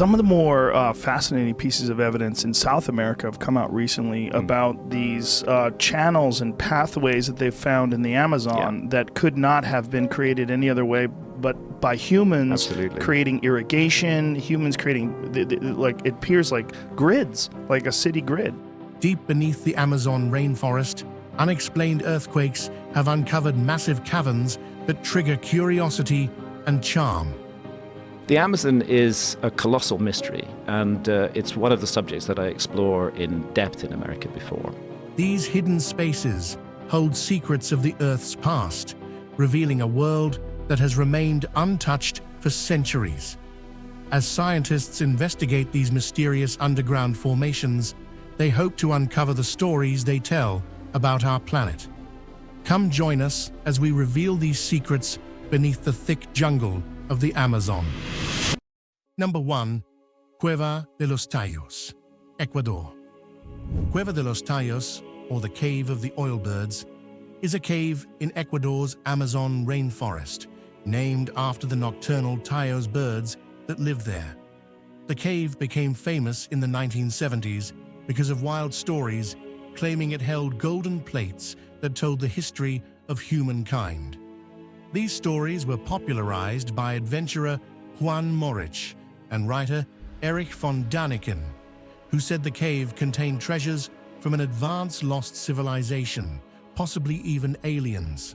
Some of the more fascinating pieces of evidence in South America have come out recently about these channels and pathways that they've found in the Amazon that could not have been created any other way but by humans. Absolutely. Creating irrigation, humans creating, like, it appears like grids, like a city grid. Deep beneath the Amazon rainforest, unexplained earthquakes have uncovered massive caverns that trigger curiosity and charm. The Amazon is a colossal mystery, and it's one of the subjects that I explore in depth in America before. These hidden spaces hold secrets of the Earth's past, revealing a world that has remained untouched for centuries. As scientists investigate these mysterious underground formations, they hope to uncover the stories they tell about our planet. Come join us as we reveal these secrets beneath the thick jungle of the Amazon. Number 1. Cueva de los Tallos, Ecuador. Cueva de los Tallos, or the Cave of the Oilbirds, is a cave in Ecuador's Amazon rainforest, named after the nocturnal Tallos birds that live there. The cave became famous in the 1970s because of wild stories claiming it held golden plates that told the history of humankind. These stories were popularized by adventurer Juan Morich and writer Erich von Daniken, who said the cave contained treasures from an advanced lost civilization, possibly even aliens.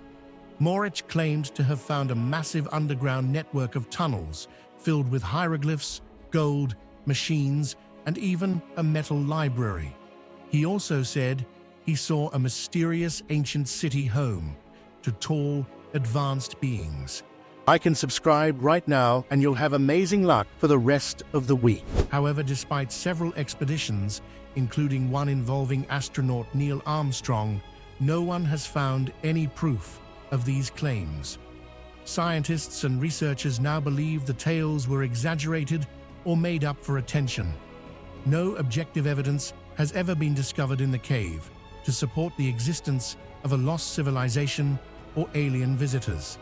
Morich claimed to have found a massive underground network of tunnels filled with hieroglyphs, gold, machines, and even a metal library. He also said he saw a mysterious ancient city home to tall, advanced beings. I can subscribe right now and you'll have amazing luck for the rest of the week. However, despite several expeditions, including one involving astronaut Neil Armstrong, no one has found any proof of these claims. Scientists and researchers now believe the tales were exaggerated or made up for attention. No objective evidence has ever been discovered in the cave to support the existence of a lost civilization or alien visitors.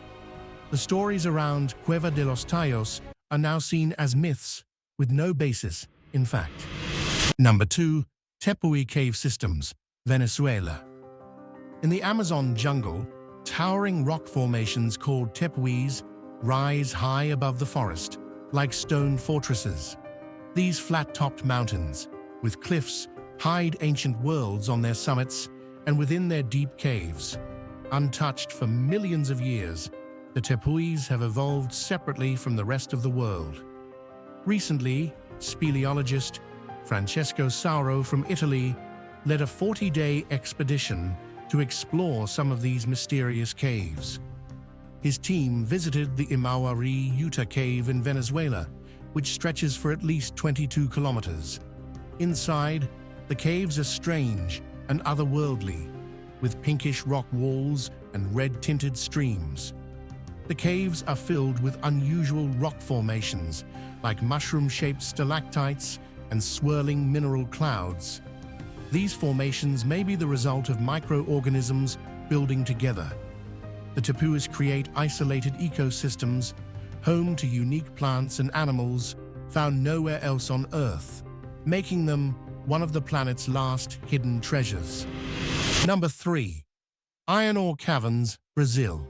The stories around Cueva de los Tallos are now seen as myths with no basis in fact. Number 2. Tepuy Cave Systems, Venezuela. In the Amazon jungle, towering rock formations called tepuys rise high above the forest, like stone fortresses. These flat-topped mountains, with cliffs, hide ancient worlds on their summits and within their deep caves. Untouched for millions of years, the tepuys have evolved separately from the rest of the world. Recently, speleologist Francesco Sauro from Italy led a 40-day expedition to explore some of these mysterious caves. His team visited the Imawari Yuta Cave in Venezuela, which stretches for at least 22 kilometers. Inside, the caves are strange and otherworldly, with pinkish rock walls and red-tinted streams. The caves are filled with unusual rock formations, like mushroom-shaped stalactites and swirling mineral clouds. These formations may be the result of microorganisms building together. The tepuys create isolated ecosystems, home to unique plants and animals found nowhere else on Earth, making them one of the planet's last hidden treasures. Number 3. Iron ore caverns, Brazil.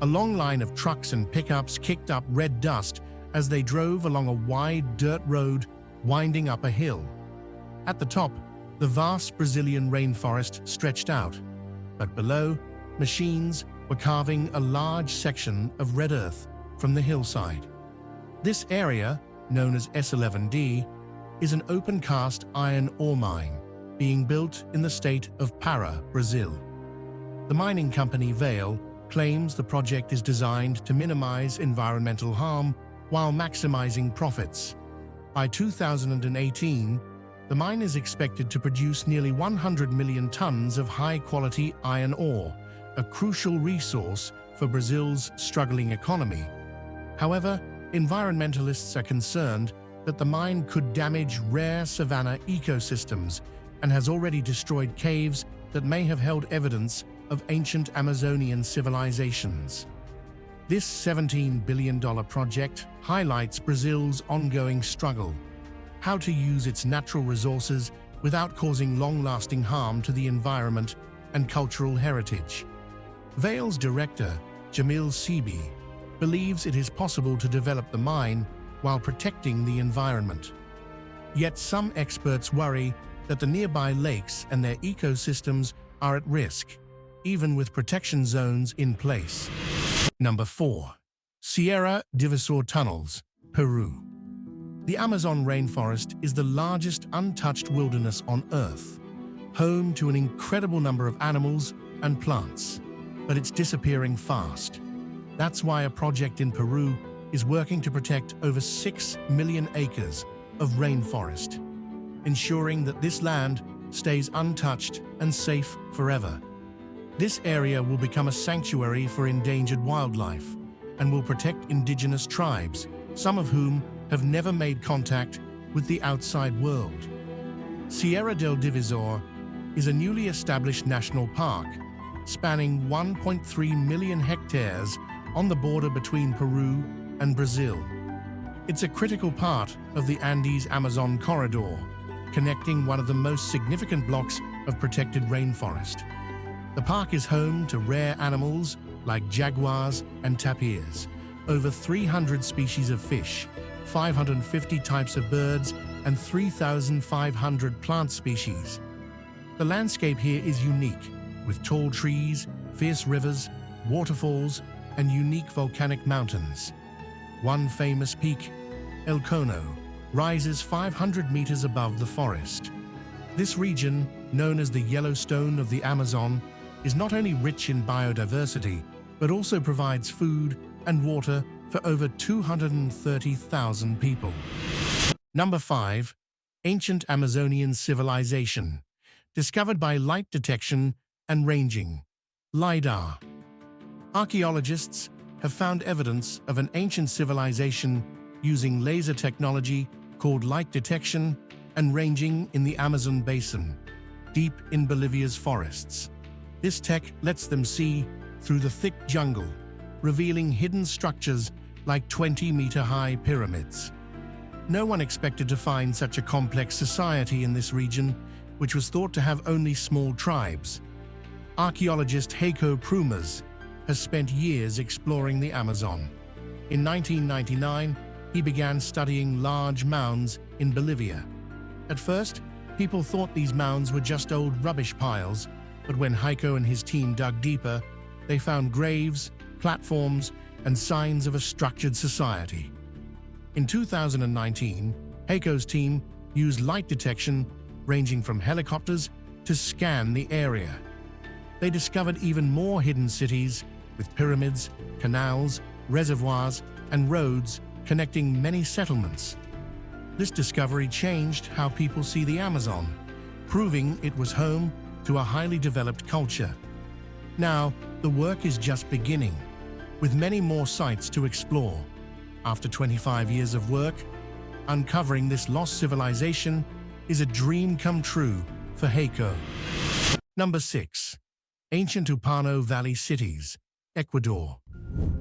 A long line of trucks and pickups kicked up red dust as they drove along a wide dirt road winding up a hill. At the top, the vast Brazilian rainforest stretched out, but below, machines were carving a large section of red earth from the hillside. This area, known as S11D, is an open-cast iron ore mine being built in the state of Pará, Brazil. The mining company Vale claims the project is designed to minimize environmental harm while maximizing profits. By 2018, the mine is expected to produce nearly 100 million tons of high-quality iron ore, a crucial resource for Brazil's struggling economy. However, environmentalists are concerned that the mine could damage rare savanna ecosystems and has already destroyed caves that may have held evidence of ancient Amazonian civilizations. This $17 billion project highlights Brazil's ongoing struggle, how to use its natural resources without causing long-lasting harm to the environment and cultural heritage. Vale's director, Jamil Sebi, believes it is possible to develop the mine while protecting the environment. Yet some experts worry that the nearby lakes and their ecosystems are at risk, even with protection zones in place. Number 4. Sierra Divisor Tunnels, Peru. The Amazon rainforest is the largest untouched wilderness on Earth, home to an incredible number of animals and plants, but it's disappearing fast. That's why a project in Peru is working to protect over 6 million acres of rainforest, ensuring that this land stays untouched and safe forever. This area will become a sanctuary for endangered wildlife and will protect indigenous tribes, some of whom have never made contact with the outside world. Sierra del Divisor is a newly established national park spanning 1.3 million hectares on the border between Peru and Brazil. It's a critical part of the Andes-Amazon corridor, connecting one of the most significant blocks of protected rainforest. The park is home to rare animals like jaguars and tapirs, over 300 species of fish, 550 types of birds, and 3,500 plant species. The landscape here is unique, with tall trees, fierce rivers, waterfalls, and unique volcanic mountains. One famous peak, El Cono, rises 500 meters above the forest. This region, known as the Yellowstone of the Amazon, is not only rich in biodiversity, but also provides food and water for over 230,000 people. Number 5. Ancient Amazonian Civilization, discovered by light detection and ranging, LiDAR. Archaeologists have found evidence of an ancient civilization using laser technology called light detection and ranging in the Amazon basin, deep in Bolivia's forests. This tech lets them see through the thick jungle, revealing hidden structures like 20-meter-high pyramids. No one expected to find such a complex society in this region, which was thought to have only small tribes. Archaeologist Heiko Prumas has spent years exploring the Amazon. In 1999, he began studying large mounds in Bolivia. At first, people thought these mounds were just old rubbish piles, but when Heiko and his team dug deeper, they found graves, platforms, and signs of a structured society. In 2019, Heiko's team used light detection ranging from helicopters to scan the area. They discovered even more hidden cities with pyramids, canals, reservoirs, and roads connecting many settlements. This discovery changed how people see the Amazon, proving it was home to a highly developed culture. Now, the work is just beginning, with many more sites to explore. After 25 years of work, uncovering this lost civilization is a dream come true for Heiko. Number 6. Ancient Upano Valley Cities, Ecuador.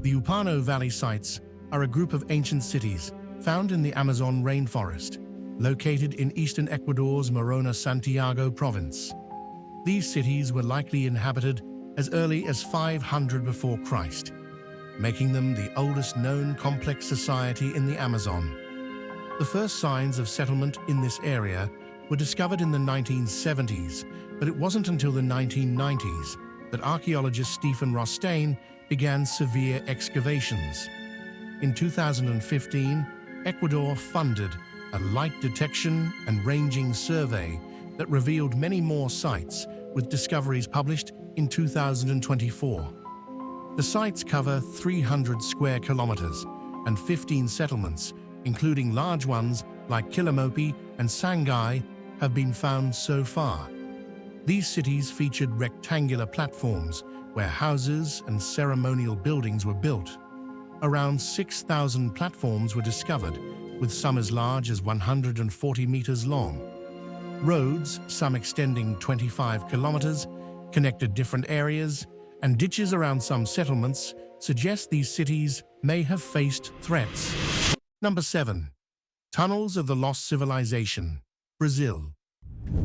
The Upano Valley sites are a group of ancient cities found in the Amazon rainforest, located in eastern Ecuador's Morona Santiago province. These cities were likely inhabited as early as 500 before Christ, making them the oldest known complex society in the Amazon. The first signs of settlement in this area were discovered in the 1970s, but it wasn't until the 1990s that archaeologist Stephen Rostein began severe excavations. In 2015, Ecuador funded a light detection and ranging survey that revealed many more sites, with discoveries published in 2024. The sites cover 300 square kilometers and 15 settlements, including large ones like Quilamopi and Sangay, have been found so far. These cities featured rectangular platforms where houses and ceremonial buildings were built. Around 6,000 platforms were discovered, with some as large as 140 meters long. Roads, some extending 25 kilometers, connected different areas, and ditches around some settlements suggest these cities may have faced threats. Number 7. Tunnels of the Lost Civilization, Brazil.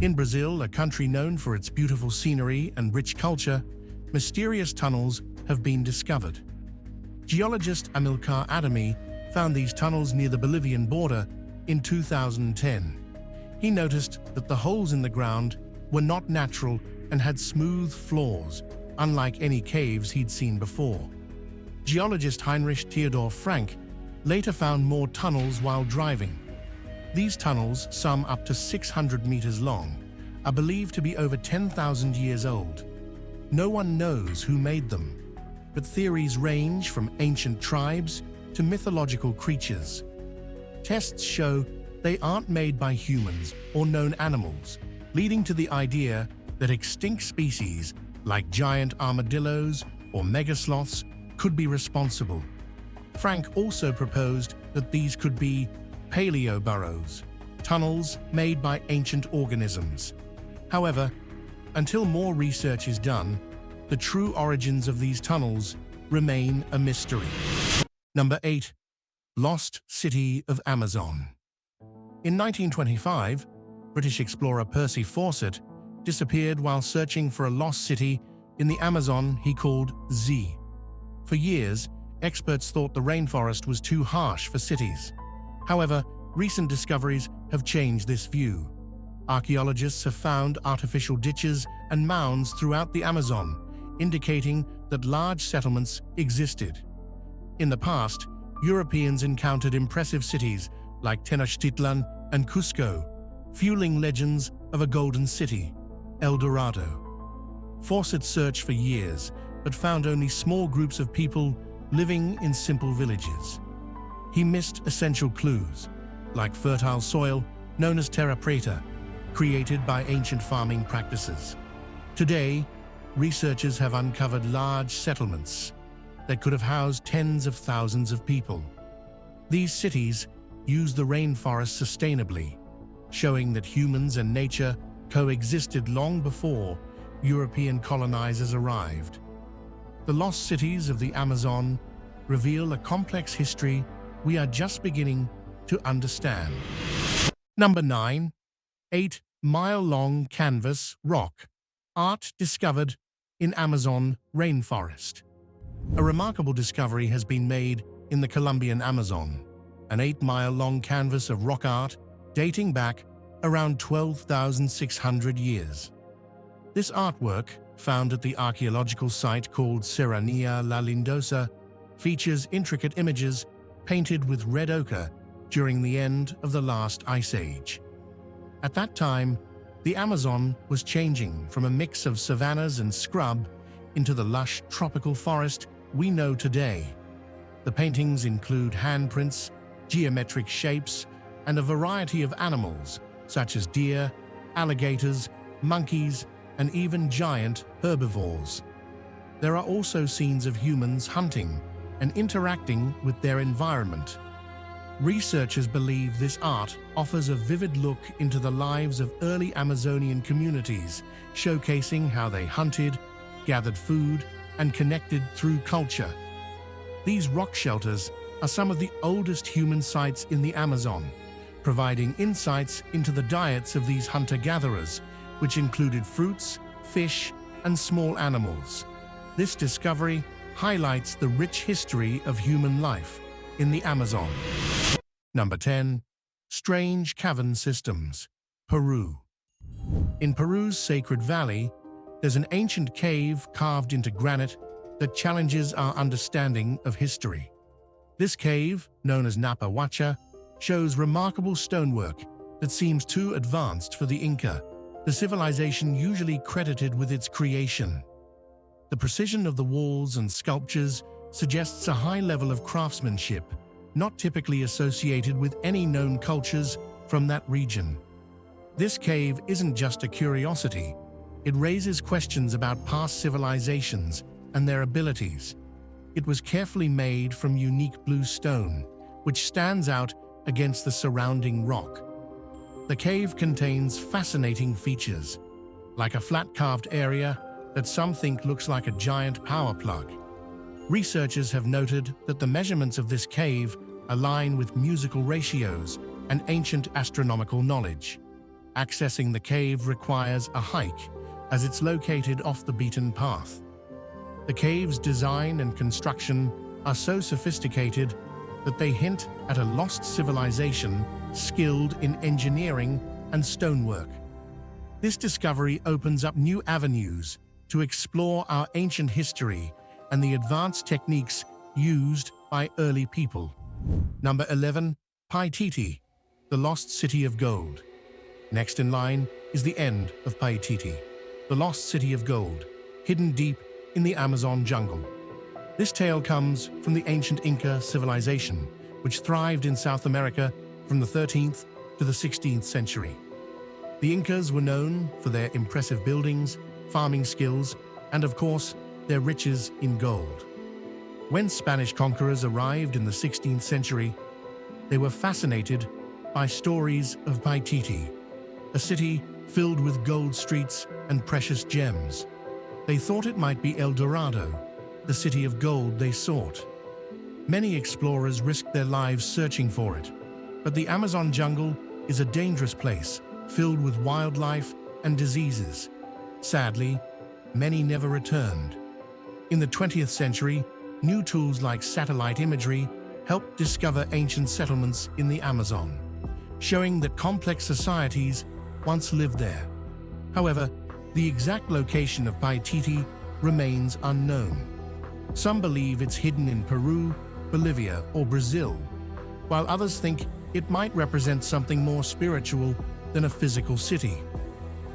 In Brazil, a country known for its beautiful scenery and rich culture, mysterious tunnels have been discovered. Geologist Amilcar Adami found these tunnels near the Bolivian border in 2010. He noticed that the holes in the ground were not natural and had smooth floors, unlike any caves he'd seen before. Geologist Heinrich Theodor Frank later found more tunnels while driving. These tunnels, some up to 600 meters long, are believed to be over 10,000 years old. No one knows who made them, but theories range from ancient tribes to mythological creatures. Tests show they aren't made by humans or known animals, leading to the idea that extinct species like giant armadillos or megasloths could be responsible. Frank also proposed that these could be paleoburrows, tunnels made by ancient organisms. However, until more research is done, the true origins of these tunnels remain a mystery. Number 8. Lost City of Amazon. In 1925, British explorer Percy Fawcett disappeared while searching for a lost city in the Amazon he called Z. For years, experts thought the rainforest was too harsh for cities. However, recent discoveries have changed this view. Archaeologists have found artificial ditches and mounds throughout the Amazon, indicating that large settlements existed. In the past, Europeans encountered impressive cities like Tenochtitlan and Cusco, fueling legends of a golden city, El Dorado. Fawcett searched for years, but found only small groups of people living in simple villages. He missed essential clues, like fertile soil known as terra preta, created by ancient farming practices. Today, researchers have uncovered large settlements that could have housed tens of thousands of people. These cities use the rainforest sustainably, showing that humans and nature coexisted long before European colonizers arrived. The lost cities of the Amazon reveal a complex history we are just beginning to understand. Number 9. 8-mile-long canvas rock. Art discovered in Amazon rainforest. A remarkable discovery has been made in the Colombian Amazon, an 8-mile-long canvas of rock art dating back around 12,600 years. This artwork, found at the archaeological site called Serranía La Lindosa, features intricate images painted with red ochre during the end of the last ice age. At that time, the Amazon was changing from a mix of savannas and scrub into the lush tropical forest we know today. The paintings include handprints, geometric shapes, and a variety of animals such as deer, alligators, monkeys, and even giant herbivores. There are also scenes of humans hunting and interacting with their environment. Researchers believe this art offers a vivid look into the lives of early Amazonian communities, showcasing how they hunted, gathered food, and connected through culture. These rock shelters are some of the oldest human sites in the Amazon, providing insights into the diets of these hunter-gatherers, which included fruits, fish, and small animals. This discovery highlights the rich history of human life in the Amazon. Number 10. Strange cavern systems, Peru. In Peru's Sacred Valley, there's an ancient cave carved into granite that challenges our understanding of history. This cave, known as Napa Huacha, shows remarkable stonework that seems too advanced for the Inca, the civilization usually credited with its creation. The precision of the walls and sculptures suggests a high level of craftsmanship, not typically associated with any known cultures from that region. This cave isn't just a curiosity, it raises questions about past civilizations and their abilities. It was carefully made from unique blue stone, which stands out against the surrounding rock. The cave contains fascinating features, like a flat carved area that some think looks like a giant power plug. Researchers have noted that the measurements of this cave align with musical ratios and ancient astronomical knowledge. Accessing the cave requires a hike, as it's located off the beaten path. The cave's design and construction are so sophisticated that they hint at a lost civilization skilled in engineering and stonework. This discovery opens up new avenues to explore our ancient history and the advanced techniques used by early people. Number 11. Pititi, the lost city of gold. Next in line is the end of Pititi, the lost city of gold, hidden deep in the Amazon jungle. This tale comes from the ancient Inca civilization, which thrived in South America from the 13th to the 16th century. The Incas were known for their impressive buildings, farming skills, and of course, their riches in gold. When Spanish conquerors arrived in the 16th century, they were fascinated by stories of Pititi, a city filled with gold streets and precious gems. They thought it might be El Dorado, the city of gold they sought. Many explorers risked their lives searching for it, but the Amazon jungle is a dangerous place filled with wildlife and diseases. Sadly, many never returned. In the 20th century, new tools like satellite imagery helped discover ancient settlements in the Amazon, showing that complex societies once lived there. However, the exact location of Pititi remains unknown. Some believe it's hidden in Peru, Bolivia, or Brazil, while others think it might represent something more spiritual than a physical city.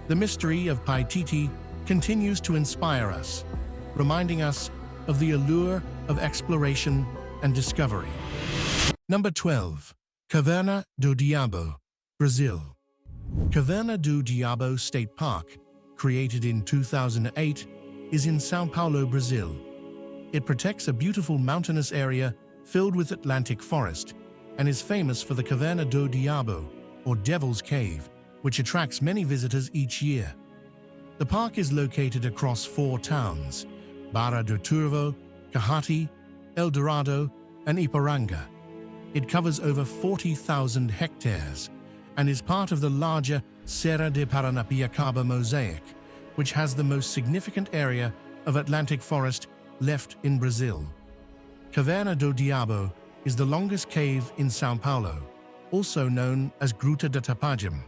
The mystery of Pititi continues to inspire us, reminding us of the allure of exploration and discovery. Number 12. Caverna do Diabo, Brazil. Caverna do Diabo State Park, created in 2008, is in São Paulo, Brazil. It protects a beautiful mountainous area filled with Atlantic forest and is famous for the Caverna do Diabo, or Devil's Cave, which attracts many visitors each year. The park is located across 4 towns: Barra do Turvo, Kahati, El Dorado, and Iparanga. It covers over 40,000 hectares and is part of the larger Serra de Paranapiacaba mosaic, which has the most significant area of Atlantic forest left in Brazil. Caverna do Diabo is the longest cave in São Paulo, also known as Gruta de Tapajim.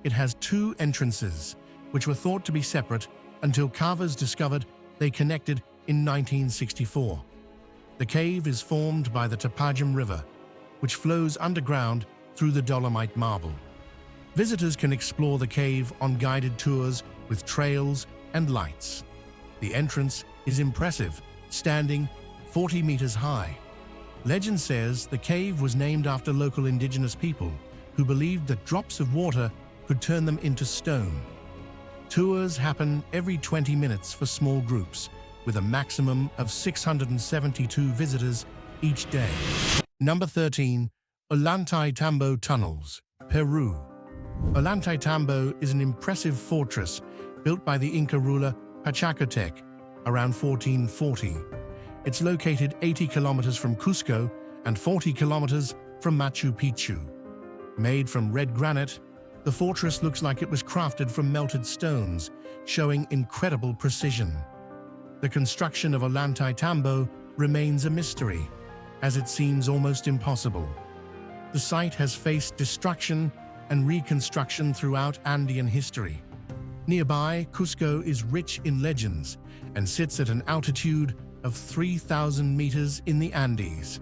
It has 2 entrances, which were thought to be separate until carvers discovered they connected in 1964. The cave is formed by the Tapajim River, which flows underground through the dolomite marble. Visitors can explore the cave on guided tours with trails and lights. The entrance is impressive, standing 40 meters high. Legend says the cave was named after local indigenous people who believed that drops of water could turn them into stone. Tours happen every 20 minutes for small groups, with a maximum of 672 visitors each day. Number 13. Alanti Tambo Tunnels, Peru. Alanti Tambo is an impressive fortress built by the Inca ruler Pachacutec around 1440. It's located 80 kilometers from Cusco and 40 kilometers from Machu Picchu. Made from red granite, the fortress looks like it was crafted from melted stones, showing incredible precision. The construction of Alanti Tambo remains a mystery, as it seems almost impossible. The site has faced destruction and reconstruction throughout Andean history. Nearby, Cusco is rich in legends and sits at an altitude of 3,000 meters in the Andes.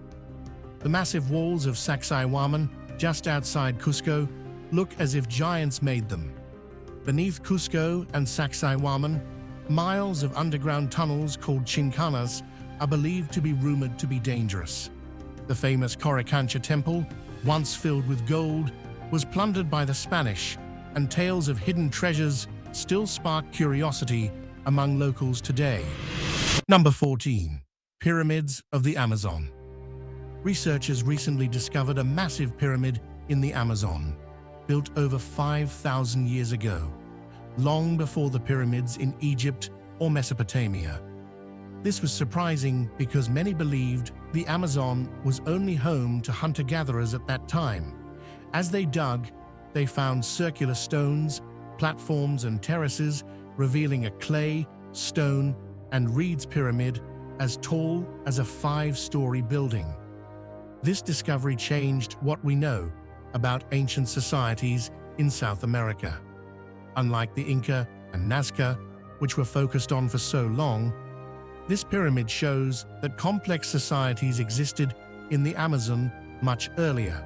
The massive walls of Sacsayhuaman, just outside Cusco, look as if giants made them. Beneath Cusco and Sacsayhuaman, miles of underground tunnels called chincanas are believed to be rumored to be dangerous. The famous Coricancha temple, once filled with gold, was plundered by the Spanish, and tales of hidden treasures still spark curiosity among locals today. Number 14. Pyramids of the Amazon. Researchers recently discovered a massive pyramid in the Amazon, built over 5,000 years ago, long before the pyramids in Egypt or Mesopotamia. This was surprising because many believed the Amazon was only home to hunter-gatherers at that time. As they dug, they found circular stones, platforms and terraces, revealing a clay, stone, and reeds pyramid as tall as a 5-story building. This discovery changed what we know about ancient societies in South America. Unlike the Inca and Nazca, which were focused on for so long, this pyramid shows that complex societies existed in the Amazon much earlier.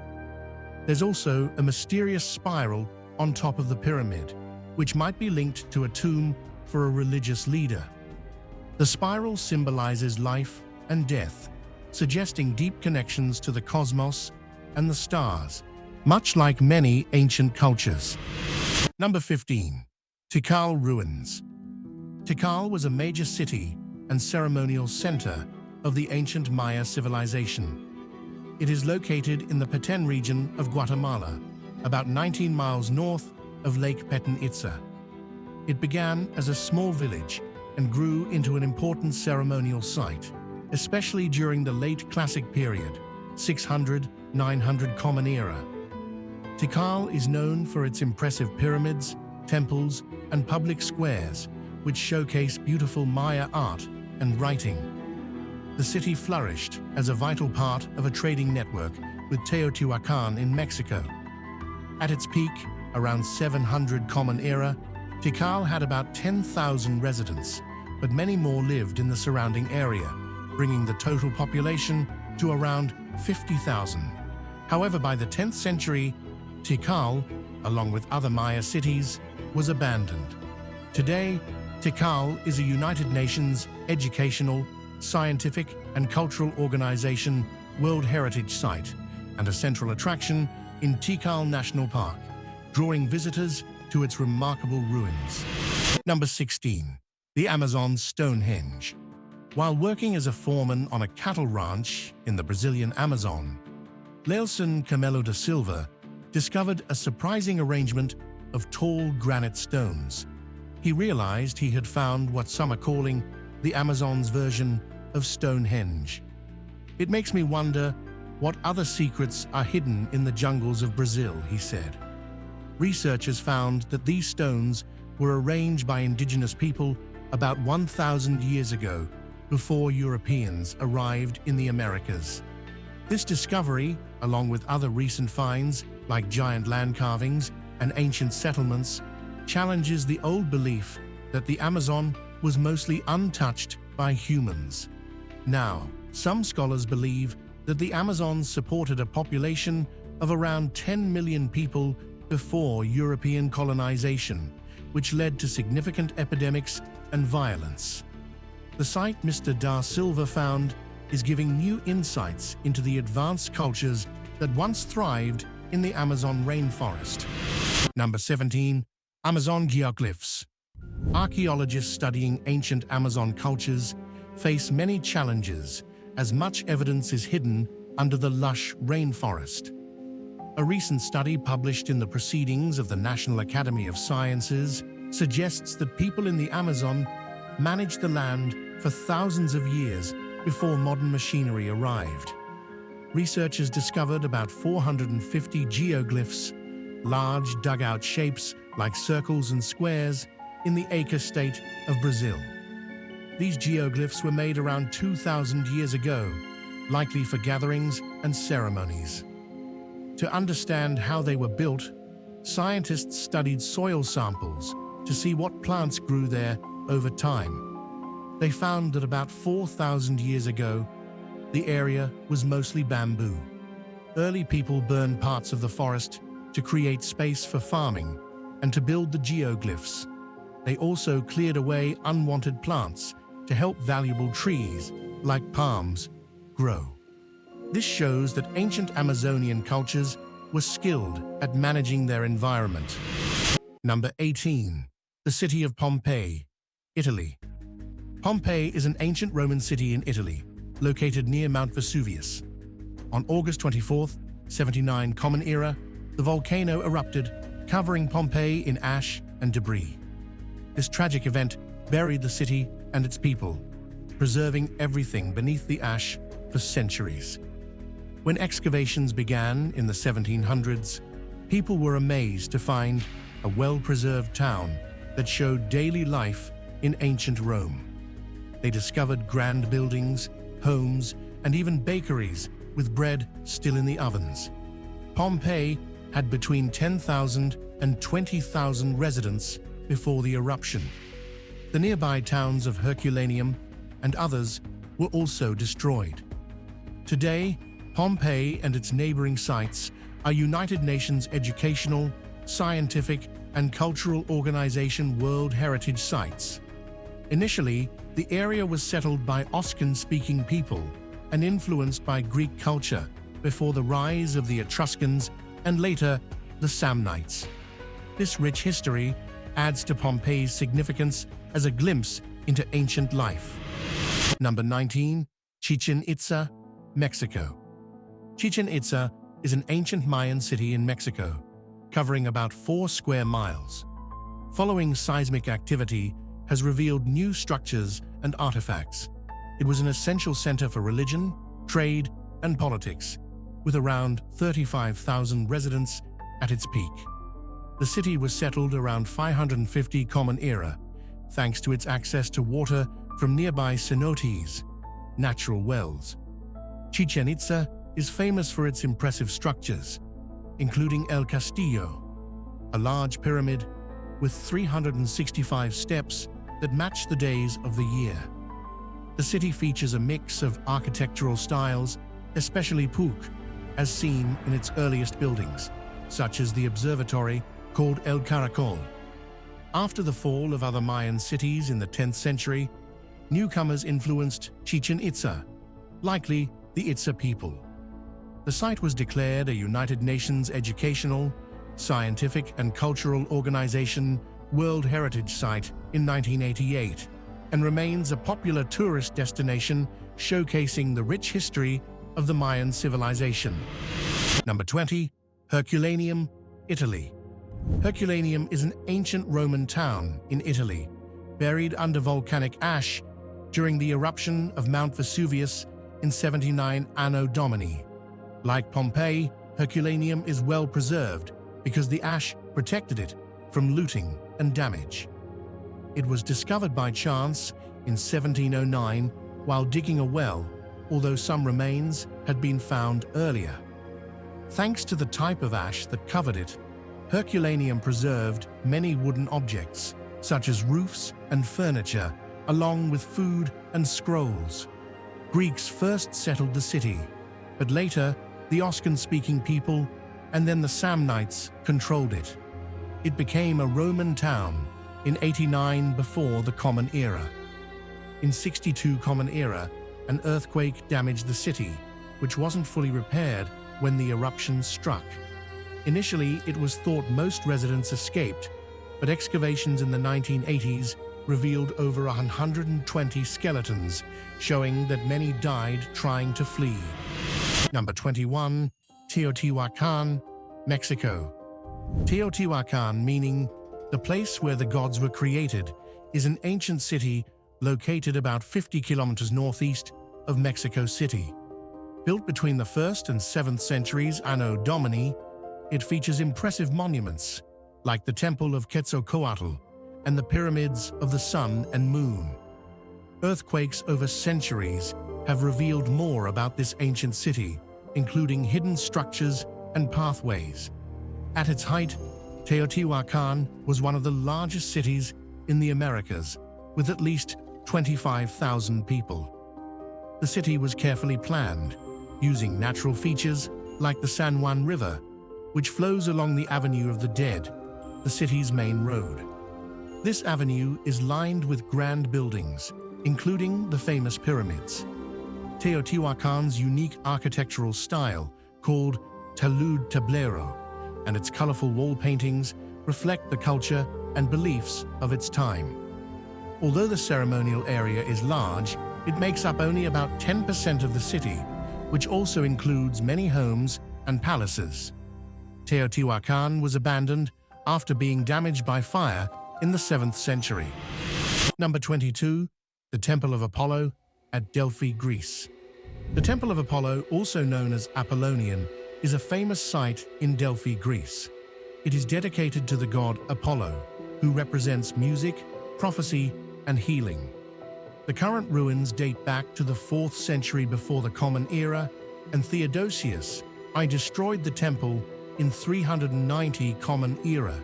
There's also a mysterious spiral on top of the pyramid, which might be linked to a tomb for a religious leader. The spiral symbolizes life and death, suggesting deep connections to the cosmos and the stars, much like many ancient cultures. Number 15. Tikal Ruins. Tikal was a major city and ceremonial center of the ancient Maya civilization. It is located in the Petén region of Guatemala, about 19 miles north of Lake Petén Itza. It began as a small village and grew into an important ceremonial site, especially during the late Classic period, 600–900 Common Era. Tikal is known for its impressive pyramids, temples, and public squares, which showcase beautiful Maya art and writing. The city flourished as a vital part of a trading network with Teotihuacan in Mexico. At its peak, around 700 Common Era, Tikal had about 10,000 residents, but many more lived in the surrounding area, bringing the total population to around 50,000. However, by the 10th century, Tikal, along with other Maya cities, was abandoned. Today, Tikal is a United Nations educational, scientific, and cultural organization World Heritage Site and a central attraction in Tikal National Park, drawing visitors to its remarkable ruins. Number 16. The Amazon Stonehenge. While working as a foreman on a cattle ranch in the Brazilian Amazon, Leilson Camelo da Silva discovered a surprising arrangement of tall granite stones. He realized he had found what some are calling the Amazon's version of Stonehenge. It makes me wonder what other secrets are hidden in the jungles of Brazil, he said. Researchers found that these stones were arranged by indigenous people about 1,000 years ago, before Europeans arrived in the Americas. This discovery, along with other recent finds like giant land carvings and ancient settlements, challenges the old belief that the Amazon was mostly untouched by humans. Now, some scholars believe that the Amazon supported a population of around 10 million people before European colonization, which led to significant epidemics and violence. The site Mr. Da Silva found is giving new insights into the advanced cultures that once thrived in the Amazon rainforest. Number 17. Amazon Geoglyphs. Archaeologists studying ancient Amazon cultures face many challenges as much evidence is hidden under the lush rainforest. A recent study published in the Proceedings of the National Academy of Sciences suggests that people in the Amazon managed the land for thousands of years before modern machinery arrived. Researchers discovered about 450 geoglyphs, large dugout shapes like circles and squares, in the Acre state of Brazil. These geoglyphs were made around 2,000 years ago, likely for gatherings and ceremonies. To understand how they were built, scientists studied soil samples to see what plants grew there over time. They found that about 4,000 years ago, the area was mostly bamboo. Early people burned parts of the forest to create space for farming and to build the geoglyphs. They also cleared away unwanted plants to help valuable trees, like palms, grow. This shows that ancient Amazonian cultures were skilled at managing their environment. Number 18. The city of Pompei, Italy. Pompei is an ancient Roman city in Italy, located near Mount Vesuvius. On August 24, 79 Common Era, the volcano erupted, covering Pompeii in ash and debris. This tragic event buried the city and its people. preserving everything beneath the ash for centuries. When excavations began in the 1700s, people were amazed to find a well-preserved town that showed daily life in ancient Rome. They discovered grand buildings, homes, and even bakeries with bread still in the ovens. Pompeii had between 10,000 and 20,000 residents before the eruption. The nearby towns of Herculanum and others were also destroyed. Today, Pompeii and its neighboring sites are United Nations Educational, Scientific, and Cultural Organization World Heritage Sites. Initially, the area was settled by Oscan-speaking people and influenced by Greek culture before the rise of the Etruscans and later the Samnites. This rich history adds to Pompeii's significance as a glimpse into ancient life. Number 19. Chichen Itza, Mexico. Chichen Itza is an ancient Mayan city in Mexico, covering about 4 square miles. Following seismic activity has revealed new structures and artifacts. It was an essential center for religion, trade, and politics, with around 35,000 residents at its peak. The city was settled around 550 Common Era, thanks to its access to water from nearby cenotes, natural wells. Chichen Itza is famous for its impressive structures, including El Castillo, a large pyramid with 365 steps that match the days of the year. The city features a mix of architectural styles, especially Puc, as seen in its earliest buildings, such as the observatory called El Caracol. After the fall of other Mayan cities in the 10th century, newcomers influenced Chichen Itza, likely the Itza people. The site was declared a United Nations Educational, Scientific, and Cultural Organization World Heritage Site in 1988 and remains a popular tourist destination showcasing the rich history of the Mayan civilization. Number 20. Herculanum, Italy. Herculanum is an ancient Roman town in Italy, buried under volcanic ash during the eruption of Mount Vesuvius in 79 Anno Domini. Like Pompeii, Herculanum is well preserved because the ash protected it from looting and damage. It was discovered by chance in 1709 while digging a well, although some remains had been found earlier. Thanks to the type of ash that covered it, Herculanum preserved many wooden objects, such as roofs and furniture, along with food and scrolls. Greeks first settled the city, but later the Oscan-speaking people and then the Samnites controlled it. It became a Roman town in 89 before the Common Era. In 62 Common Era, an earthquake damaged the city, which wasn't fully repaired when the eruption struck. Initially, it was thought most residents escaped, but excavations in the 1980s revealed over 120 skeletons, showing that many died trying to flee. Number 21. Teotihuacan, Mexico. Teotihuacan, meaning the place where the gods were created, is an ancient city located about 50 kilometers northeast of Mexico City. Built between the 1st and 7th centuries Anno Domini, it features impressive monuments like the Temple of Quetzalcoatl and the Pyramids of the Sun and Moon. Earthquakes over centuries have revealed more about this ancient city, including hidden structures and pathways. At its height, Teotihuacan was one of the largest cities in the Americas, with at least 25,000 people. The city was carefully planned, using natural features like the San Juan River, which flows along the Avenue of the Dead, the city's main road. This avenue is lined with grand buildings, including the famous pyramids. Teotihuacan's unique architectural style, called talud tablero, and its colorful wall paintings reflect the culture and beliefs of its time. Although the ceremonial area is large, it makes up only about 10% of the city, which also includes many homes and palaces. Teotihuacan was abandoned after being damaged by fire in the 7th century. Number 22. The Temple of Apollo, at Delphi, Greece. The Temple of Apollo, also known as Apollonian, is a famous site in Delphi, Greece. It is dedicated to the god Apollo, who represents music, prophecy, and healing. The current ruins date back to the 4th century before the Common Era, and Theodosius I destroyed the temple in 390 Common Era.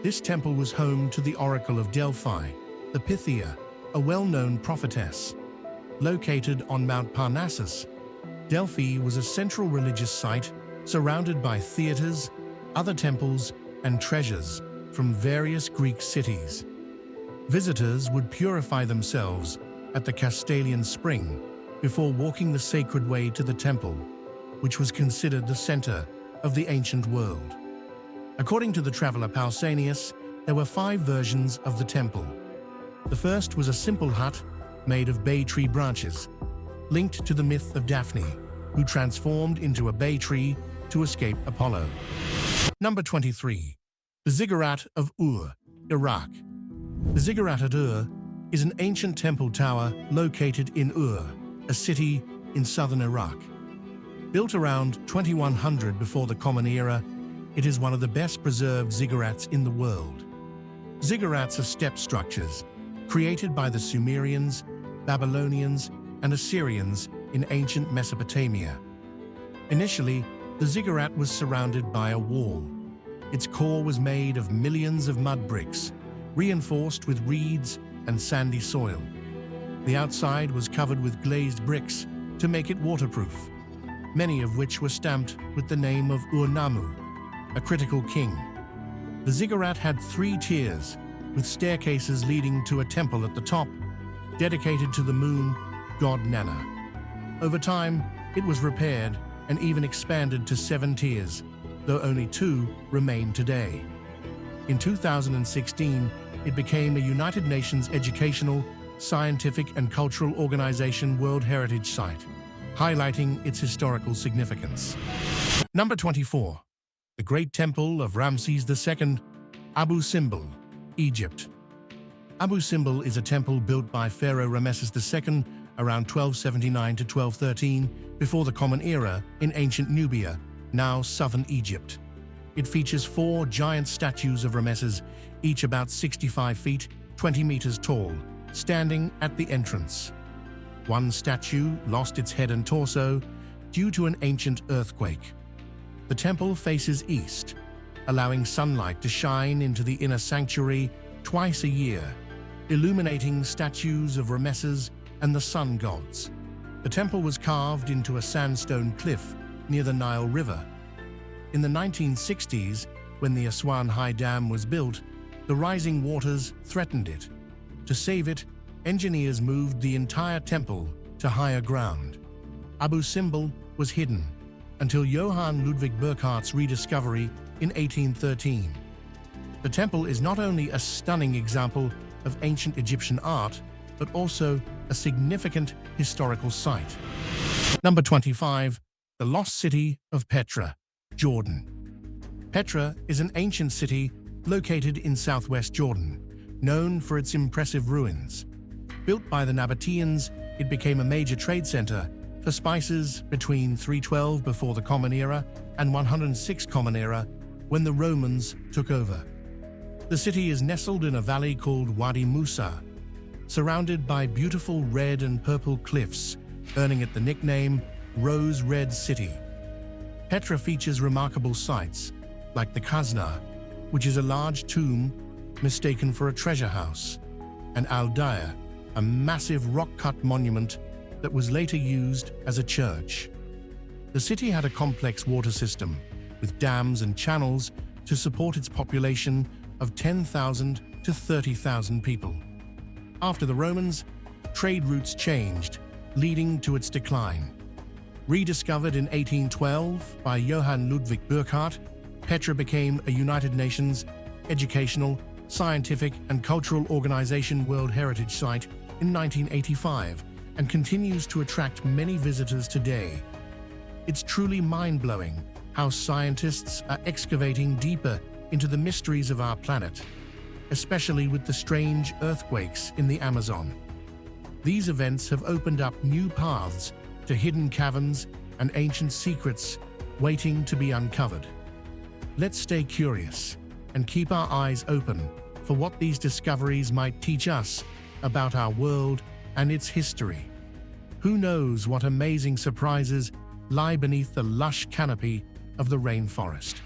This temple was home to the Oracle of Delphi, the Pythia, a well-known prophetess. Located on Mount Parnassus, Delphi was a central religious site surrounded by theaters, other temples, and treasures from various Greek cities. Visitors would purify themselves at the Castalian Spring before walking the sacred way to the temple, which was considered the center of the ancient world. According to the traveler Pausanias, there were 5 versions of the temple. The first was a simple hut made of bay tree branches, linked to the myth of Daphne, who transformed into a bay tree to escape Apollo. Number 23. The Zigurat of Ur, Iraq. The Zigurat at Ur is an ancient temple tower located in Ur, a city in southern Iraq. Built around 2100 before the Common Era, it is one of the best preserved ziggurats in the world. Ziggurats are step structures created by the Sumerians, Babylonians, and Assyrians in ancient Mesopotamia. Initially, the ziggurat was surrounded by a wall. Its core was made of millions of mud bricks, reinforced with reeds and sandy soil. The outside was covered with glazed bricks to make it waterproof, many of which were stamped with the name of Ur-Nammu, a critical king. The ziggurat had 3 tiers, with staircases leading to a temple at the top, dedicated to the moon god Nana. Over time, it was repaired and even expanded to 7 tiers, though only 2 remain today. In 2016, it became a United Nations Educational, Scientific and Cultural Organization World Heritage Site, highlighting its historical significance. Number 24. The Great Temple of Ramses II, Abu Simbel, Egypt. Abu Simbel is a temple built by Pharaoh Ramses II around 1279 to 1213 before the Common Era in ancient Nubia, now southern Egypt. It features 4 giant statues of Ramses, each about 65 feet, 20 meters tall, standing at the entrance. One statue lost its head and torso due to an ancient earthquake. The temple faces east, allowing sunlight to shine into the inner sanctuary twice a year, illuminating statues of Ramses and the sun gods. The temple was carved into a sandstone cliff near the Nile River. In the 1960s, when the Aswan High Dam was built, the rising waters threatened it. To save it, engineers moved the entire temple to higher ground. Abu Simbel was hidden until Johann Ludwig Burckhardt's rediscovery in 1813. The temple is not only a stunning example of ancient Egyptian art, but also a significant historical site. Number 25. The Lost City of Petra, Jordan. Petra is an ancient city located in southwest Jordan, known for its impressive ruins. Built by the Nabateans, it became a major trade center for spices between 312 before the Common Era and 106 Common Era, when the Romans took over. The city is nestled in a valley called Wadi Musa, surrounded by beautiful red and purple cliffs, earning it the nickname Rose Red City. Petra features remarkable sites, like the Khazna, which is a large tomb mistaken for a treasure house, and Al-Daya, a massive rock-cut monument that was later used as a church. The city had a complex water system, with dams and channels to support its population of 10,000 to 30,000 people. After the Romans, trade routes changed, leading to its decline. Rediscovered in 1812 by Johann Ludwig Burckhardt, Petra became a United Nations Educational, Scientific and Cultural Organization World Heritage Site in 1985 and continues to attract many visitors today. It's truly mind-blowing how scientists are excavating deeper into the mysteries of our planet, especially with the strange earthquakes in the Amazon. These events have opened up new paths to hidden caverns and ancient secrets waiting to be uncovered. Let's stay curious and keep our eyes open for what these discoveries might teach us about our world and its history. Who knows what amazing surprises lie beneath the lush canopy of the rainforest?